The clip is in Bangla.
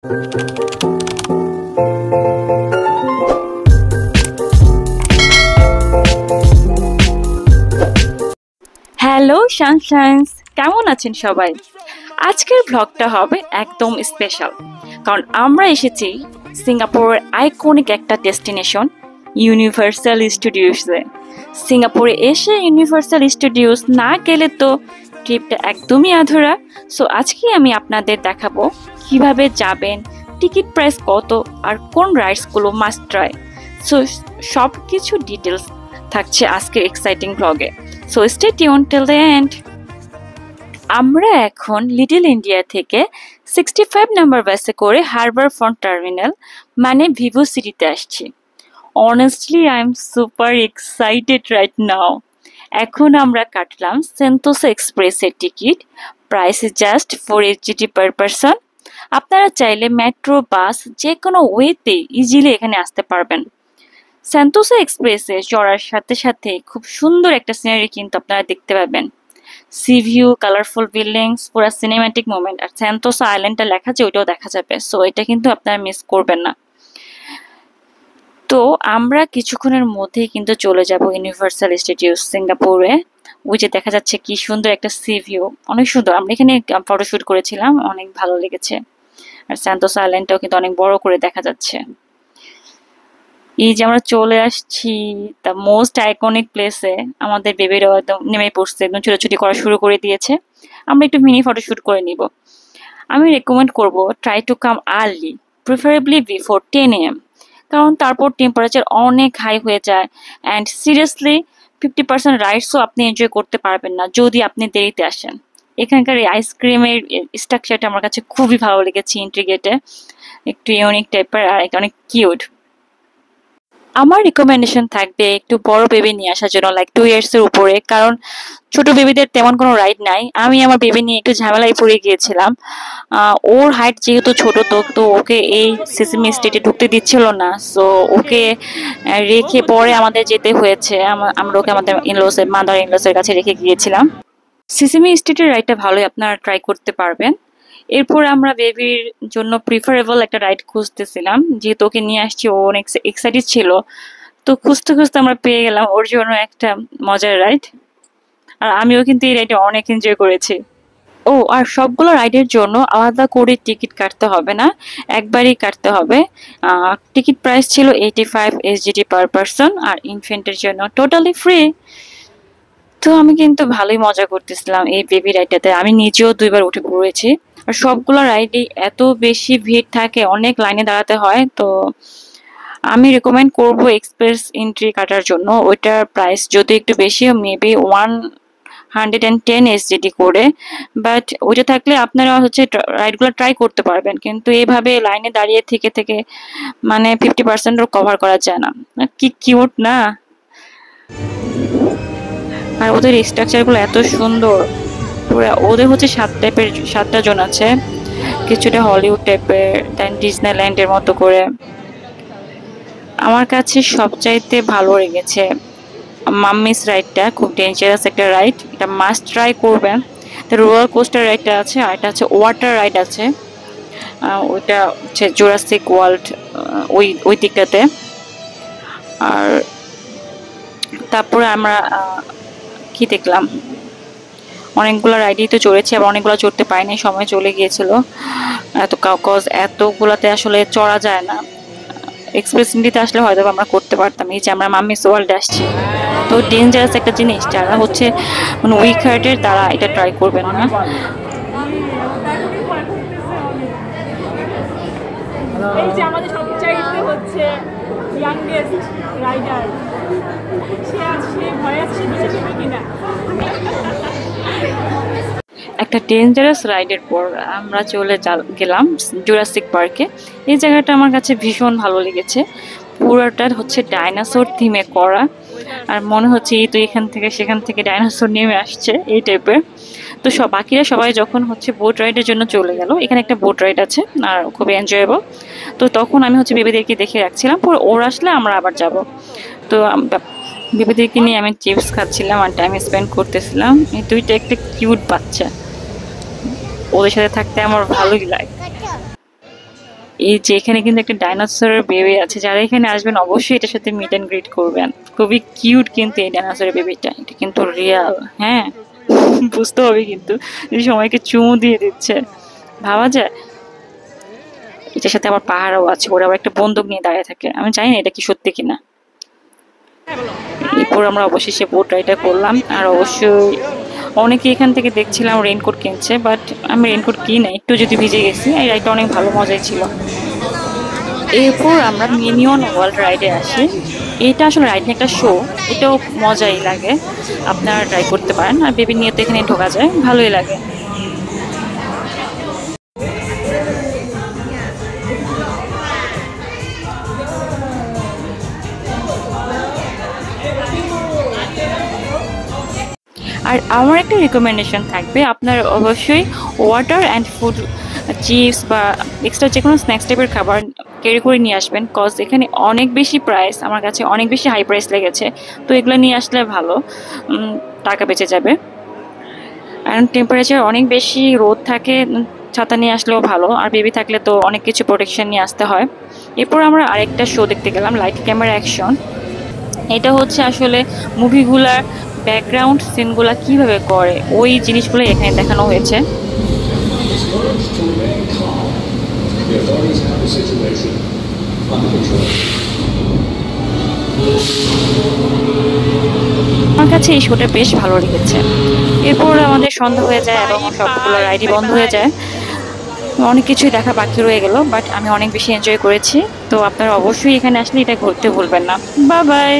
হ্যালো সানশাইন্স, কেমন আছেন সবাই? আজকের ব্লগটা হবে একদম স্পেশাল, কারণ আমরা এসেছি সিঙ্গাপুরের আইকনিক একটা ডেস্টিনেশন ইউনিভার্সাল স্টুডিওসে। সিঙ্গাপুরে এসে ইউনিভার্সাল স্টুডিওস না গেলে তো ট্রিপটা একদমই আধুরা। সো আজকে আমি আপনাদের দেখাবো কিভাবে যাবেন, টিকিট প্রাইস কত, আর কোন রাইডসগুলো মাস্ট ট্রাই। সো সব কিছু ডিটেলস থাকছে আজকের এক্সাইটিং ব্লগে। So stay tune till the end. আমরা এখন লিটল ইন্ডিয়া থেকে 65 নাম্বার বাসে করে হারবার ফ্রন্ট টার্মিনাল মানে ভিভো সিটিতে আসছি। Honestly I am super excited right now. এখন আমরা কাটলাম সেন্তোসা এক্সপ্রেসের ticket. Price is just 4 SGD per person. আপনারা চাইলে মেট্রো, বাস যে কোনো ওয়েতে ইজিলি এখানে আসতে পারবেন। সেন্তোসা এক্সপ্রেসে চড়ার সাথে সাথে খুব সুন্দর একটা সিনারি কিন্তু আপনারা দেখতে পাবেন। সি ভিউ, কালারফুল বিল্ডিংস, পুরো সিনেম্যাটিক মোমেন্ট। আর সেন্তোসা আইল্যান্ডটা লেখা আছে, ওইটাও দেখা যাবে। সো এটা কিন্তু আপনারা মিস করবেন না। তো আমরা কিছুক্ষণের মধ্যেই কিন্তু চলে যাব ইউনিভার্সাল স্টুডিওস সিঙ্গাপুরে। ওই যে দেখা যাচ্ছে কি সুন্দর একটা সি ভিউ, অনেক সুন্দর। আমরা এখানে ফটোশুট করেছিলাম, অনেক ভালো লেগেছে। আর সেন্তোসা আইল্যান্ডটাও কিন্তু অনেক বড় করে দেখা যাচ্ছে। এই যে আমরা চলে আসছি দ্য মোস্ট আইকনিক প্লেসে। আমাদের বেবিরাও একদম নেমে পড়ছে, একদম ছোটাছুটি করা শুরু করে দিয়েছে। আমরা একটু মিনি ফটোশুট করে নিব। আমি রেকমেন্ড করব try to come early, preferably before 10 AM, কারণ তারপর টেম্পারেচার অনেক হাই হয়ে যায়। অ্যান্ড সিরিয়াসলি 50% রাইডসও আপনি এনজয় করতে পারবেন না যদি আপনি দেরিতে আসেন। এখানকার এই আইসক্রিমের স্ট্রাকচারটা আমার কাছে খুবই ভালো লেগেছে, ইন্ট্রিগেটে একটু ইউনিক টাইপের আর অনেক কিউট। আমার রিকমেন্ডেশন থাকবে একটু বড় বেবি নিয়ে আসার জন্য, লাইক 2 ইয়ার্স এর উপরে, কারণ ছোট বেবিদের তেমন কোনো রাইড নাই। আমি আমার বেবি নিয়ে একটু ঝামেলায় পড়ে গিয়েছিলাম। ওর হাইট যেহেতু ছোট, তো ওকে এই সিসিমি স্টেটে ঢুকতে দিচ্ছিল না। সো ওকে রেখে পরে আমাদের যেতে হয়েছে। আমরা ওকে আমাদের মাদার ইনলসের কাছে রেখে গিয়েছিলাম। সিসিমি স্টেটের রাইডটা ভালোই, আপনারা ট্রাই করতে পারবেন। এরপর আমরা বেবির জন্য প্রিফারেবল একটা রাইড খুঁজতেছিলাম, যেহেতু ওকে নিয়ে আসছি, ও অনেক এক্সাইটেড ছিল। তো খুঁজতে খুঁজতে আমরা পেয়ে গেলাম ওর জন্য একটা মজার রাইড। আর আমিও কিন্তু এই রাইডে অনেক এনজয় করেছি। ও, আর সবগুলো রাইডের জন্য আলাদা করে টিকিট কাটতে হবে না, একবারই কাটতে হবে। টিকিট প্রাইস ছিল 85 SGD পার পারসন, আর ইনফেন্টের জন্য টোটালি ফ্রি। তো আমি কিন্তু ভালোই মজা করতেছিলাম এই বেবি রাইডটাতে। আমি নিজেও 2বার উঠে পড়েছি। আর সবগুলো রাইডে এত বেশি ভিড় থাকে, অনেক লাইনে দাঁড়াতে হয়। তো আমি রেকমেন্ড করব এক্সপ্রেস এন্ট্রি কাটার জন্য। ওইটার প্রাইস যদি একটু বেশি, মেবি 110 SGD করে। বাট ওইটা থাকলে আপনারা হচ্ছে রাইডগুলো ট্রাই করতে পারবেন, কিন্তু এইভাবে লাইনে দাঁড়িয়ে থেকে থেকে মানে 50%ও কভার করা যায় না। কি কিউট না! আর ওদের স্ট্রাকচারগুলো এত সুন্দর। ওদের হচ্ছে 7টা জোন আছে, কিছুটা হলিউড টাইপের, দেন ডিজনিল্যান্ডের মতো করে। আমার কাছে সবচাইতে ভালো লেগেছে মাম্মিস রাইডটা। খুব ডেঞ্জারাস একটা রাইড, এটা মাস্ট ট্রাই করবেন। তো রোলার কোস্টার রাইডটা আছে, আর এটা হচ্ছে ওয়াটার রাইড আছে। ওইটা হচ্ছে জুরাসিক ওয়ার্ল্ড, ওই দিকটাতে। আর তারপরে আমরা কি দেখলাম, অনেকগুলো রাইডই তো চড়েছি, আবার অনেকগুলো চড়তে পারিনি, সময় চলে গিয়েছিল। এতগুলাতে আসলে চড়া যায় না। এক্সপ্রেস ইন্ডিতে আসলে হয়তো আমরা করতে পারতাম। এই যে আমরা মাম্মিস ওয়ার্ল্ড আসছি, তো ডেঞ্জারাস একটা জিনিস। যারা হচ্ছে মানে উইক হার্টের, তারা এটা ট্রাই করবেন না। এই যে আমাদের সবচাইতে হচ্ছে ইয়াংগেস্ট রাইডার, সে ভয় আছে কিনা। একটা ডেঞ্জারাস রাইডের পর আমরা চলে গেলাম জুরাসিক পার্কে। এই জায়গাটা আমার কাছে ভীষণ ভালো লেগেছে। পুরোটা হচ্ছে ডাইনোসর থিমে করা, আর মনে হচ্ছে এই তো এখান থেকে সেখান থেকে ডাইনোসর নেমে আসছে, এই টাইপের। তো বাকিরা সবাই যখন হচ্ছে বোট রাইডের জন্য চলে গেল, এখানে একটা বোট রাইড আছে আর খুবই এনজয়েবল। তো তখন আমি হচ্ছে বেবিদেরকে দেখে রাখছিলাম, পরে ওর আসলে আমরা আবার যাব। তো বেবিদেরকে নিয়ে আমি চিপস খাচ্ছিলাম আর টাইম স্পেন্ড করতেছিলাম। এই দুইটা একটা কিউট বাচ্চা, ওদের সাথে থাকতে আমার ভালোই লাগে। এই যে এখানে কিন্তু একটা ডাইনোসরের বেবি আছে, যারা এখানে আসবেন অবশ্যই এটার সাথে মিট অ্যান্ড গ্রিট করবেন। খুবই কিউট কিন্তু এই ডাইনোসরের বেবিটা, এটা কিন্তু রিয়াল। হ্যাঁ, বুঝতে হবে কিন্তু যে সবাইকে চুমু দিয়ে দিচ্ছে, ভাবা যায়। এটার সাথে আবার পাহাড়ও আছে, ওরা আবার একটা বন্দুক নিয়ে দাঁড়িয়ে থাকে, আমি জানি না এটা কি সত্যি কিনা। এরপর আমরা অবশেষে বোট রাইডটা করলাম। আর অবশ্যই অনেকে এখান থেকে দেখছিলাম রেইনকোট কিনছে, বাট আমি রেইনকোট কিনে একটু যদি ভিজে গেছি। এই রাইডটা অনেক ভালো মজাই ছিল। এরপর আমরা মিনিয়ন ওয়ার্ল্ড রাইডে আসি। এটা আসলে রাইড একটা শো, এটাও মজাই লাগে, আপনারা ট্রাই করতে পারেন। আর বেবি নিয়ে তো এখানে ঢোকা যায়, ভালোই লাগে। আর আমার একটা রিকমেন্ডেশন থাকবে, আপনার অবশ্যই ওয়াটার অ্যান্ড ফুড, চিপস বা এক্সট্রা যে কোনো স্ন্যাক্স টাইপের খাবার ক্যারি করে নিয়ে আসবেন। কজ এখানে অনেক বেশি প্রাইস, আমার কাছে অনেক বেশি হাই প্রাইস লেগেছে। তো এগুলো নিয়ে আসলে ভালো, টাকা বেঁচে যাবে। অ্যান্ড টেম্পারেচার অনেক বেশি রোদ থাকে, ছাতা নিয়ে আসলেও ভালো। আর বেবি থাকলে তো অনেক কিছু প্রোটেকশন নিয়ে আসতে হয়। এরপর আমরা আরেকটা শো দেখতে গেলাম, লাইট ক্যামেরা অ্যাকশন। এটা হচ্ছে আসলে মুভিগুলার ব্যাকগ্রাউন্ড সিনগুলা কিভাবে করে, ওই জিনিসগুলো এখানে দেখানো হয়েছে। আমার কাছে এই শোটা বেশ ভালো লেগেছে। এরপর আমাদের সন্ধ্যা হয়ে যায় এবং সবগুলো রাইডই বন্ধ হয়ে যায়। অনেক কিছুই দেখা বাকি রয়ে গেল, বাট আমি অনেক বেশি এনজয় করেছি। তো আপনারা অবশ্যই এখানে আসলে এটা ঘুরতে ভুলবেন না। Bye bye.